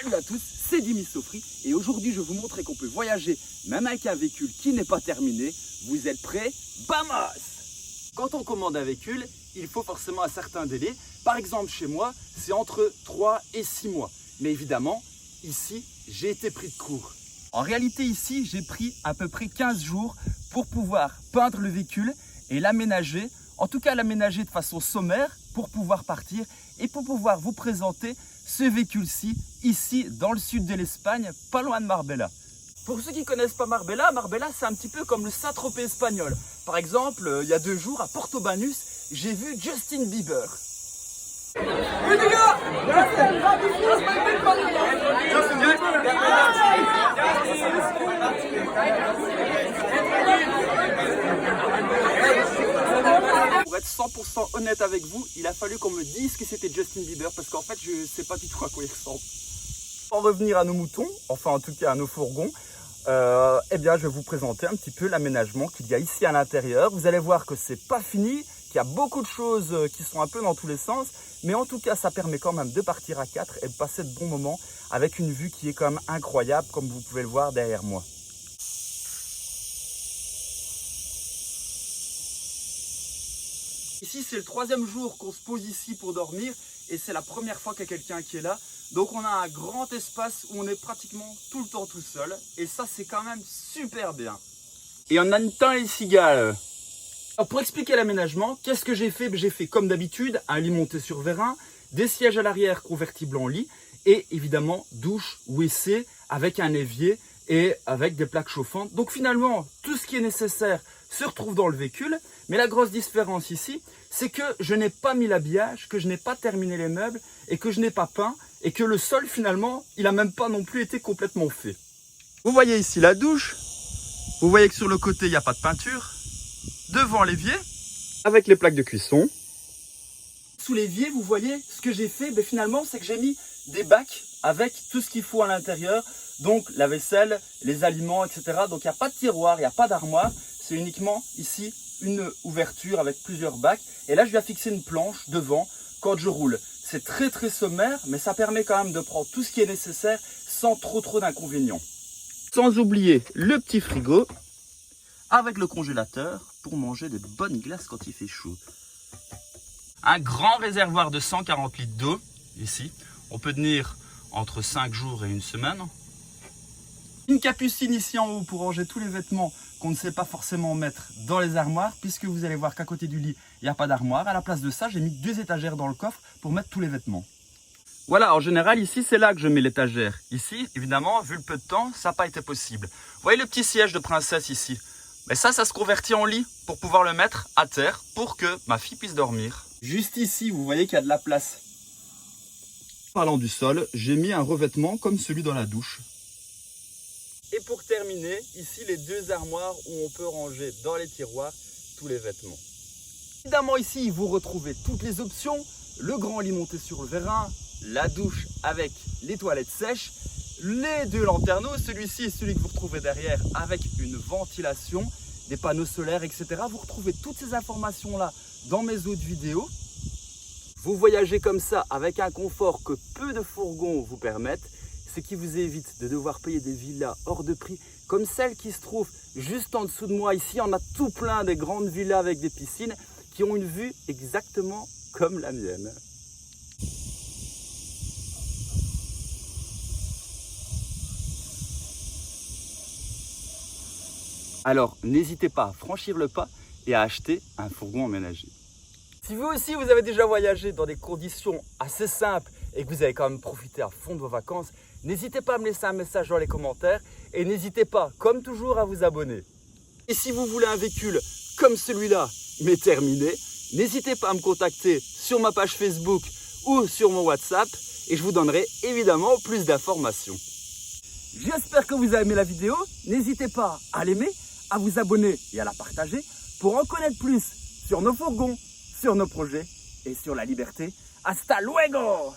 Salut à tous, c'est Dimi Sofri et aujourd'hui je vais vous montrer qu'on peut voyager même avec un véhicule qui n'est pas terminé. Vous êtes prêts? Vamos! Quand on commande un véhicule, il faut forcément un certain délai. Par exemple chez moi, c'est entre 3 et 6 mois. Mais évidemment, ici, j'ai été pris de court. En réalité ici, j'ai pris à peu près 15 jours pour pouvoir peindre le véhicule et l'aménager. En tout cas, l'aménager de façon sommaire pour pouvoir partir et pour pouvoir vous présenter ce véhicule-ci, ici dans le sud de l'Espagne, pas loin de Marbella. Pour ceux qui ne connaissent pas Marbella, c'est un petit peu comme le Saint-Tropez espagnol. Par exemple, il y a 2 jours à Porto Banús, j'ai vu Justin Bieber. Oui les gars, pour être 100% honnête avec vous, il a fallu qu'on me dise que c'était Justin Bieber parce qu'en fait je ne sais pas du tout à quoi il ressemble. Pour revenir à nos moutons, enfin en tout cas à nos fourgons, eh bien je vais vous présenter un petit peu l'aménagement qu'il y a ici à l'intérieur. Vous allez voir que c'est pas fini, qu'il y a beaucoup de choses qui sont un peu dans tous les sens, mais en tout cas ça permet quand même de partir à 4 et de passer de bons moments avec une vue qui est quand même incroyable comme vous pouvez le voir derrière moi. Ici, c'est le 3e jour qu'on se pose ici pour dormir et c'est la première fois qu'il y a quelqu'un qui est là. Donc on a un grand espace où on est pratiquement tout le temps tout seul et ça, c'est quand même super bien. Et on a une teint les cigales. Alors pour expliquer l'aménagement, qu'est-ce que j'ai fait? J'ai fait comme d'habitude un lit monté sur vérin, des sièges à l'arrière convertibles en lit et évidemment douche, WC avec un évier et avec des plaques chauffantes. Donc finalement, tout ce qui est nécessaire se retrouve dans le véhicule. Mais la grosse différence ici, c'est que je n'ai pas mis l'habillage, que je n'ai pas terminé les meubles et que je n'ai pas peint et que le sol finalement, il n'a même pas non plus été complètement fait. Vous voyez ici la douche. Vous voyez que sur le côté, il n'y a pas de peinture. Devant l'évier, avec les plaques de cuisson. Sous l'évier, vous voyez, ce que j'ai fait, finalement, c'est que j'ai mis des bacs avec tout ce qu'il faut à l'intérieur. Donc la vaisselle, les aliments, etc. Donc il n'y a pas de tiroir, il n'y a pas d'armoire. C'est uniquement ici une ouverture avec plusieurs bacs. Et là, je viens fixer une planche devant quand je roule. C'est très sommaire, mais ça permet quand même de prendre tout ce qui est nécessaire sans trop d'inconvénients. Sans oublier le petit frigo avec le congélateur pour manger de bonnes glaces quand il fait chaud. Un grand réservoir de 140 litres d'eau ici. On peut tenir entre 5 jours et 1 semaine. Une capucine ici en haut pour ranger tous les vêtements qu'on ne sait pas forcément mettre dans les armoires, puisque vous allez voir qu'à côté du lit, il n'y a pas d'armoire. À la place de ça, j'ai mis 2 étagères dans le coffre pour mettre tous les vêtements. Voilà, en général, ici, c'est là que je mets l'étagère. Ici, évidemment, vu le peu de temps, ça n'a pas été possible. Vous voyez le petit siège de princesse ici? Mais ça se convertit en lit pour pouvoir le mettre à terre pour que ma fille puisse dormir. Juste ici, vous voyez qu'il y a de la place. Parlant du sol, j'ai mis un revêtement comme celui dans la douche. Et pour terminer, ici les 2 armoires où on peut ranger dans les tiroirs tous les vêtements. Évidemment ici, vous retrouvez toutes les options. Le grand lit monté sur le vérin, la douche avec les toilettes sèches, les 2 lanterneaux, celui-ci et celui que vous retrouvez derrière avec une ventilation, des panneaux solaires, etc. Vous retrouvez toutes ces informations-là dans mes autres vidéos. Vous voyagez comme ça avec un confort que peu de fourgons vous permettent, ce qui vous évite de devoir payer des villas hors de prix comme celle qui se trouve juste en dessous de moi. Ici, on a tout plein des grandes villas avec des piscines qui ont une vue exactement comme la mienne. Alors, n'hésitez pas à franchir le pas et à acheter un fourgon aménagé. Si vous aussi, vous avez déjà voyagé dans des conditions assez simples et que vous avez quand même profité à fond de vos vacances, n'hésitez pas à me laisser un message dans les commentaires et n'hésitez pas, comme toujours, à vous abonner. Et si vous voulez un véhicule comme celui-là, mais terminé, n'hésitez pas à me contacter sur ma page Facebook ou sur mon WhatsApp et je vous donnerai évidemment plus d'informations. J'espère que vous avez aimé la vidéo. N'hésitez pas à l'aimer, à vous abonner et à la partager pour en connaître plus sur nos fourgons, sur nos projets et sur la liberté. Hasta luego!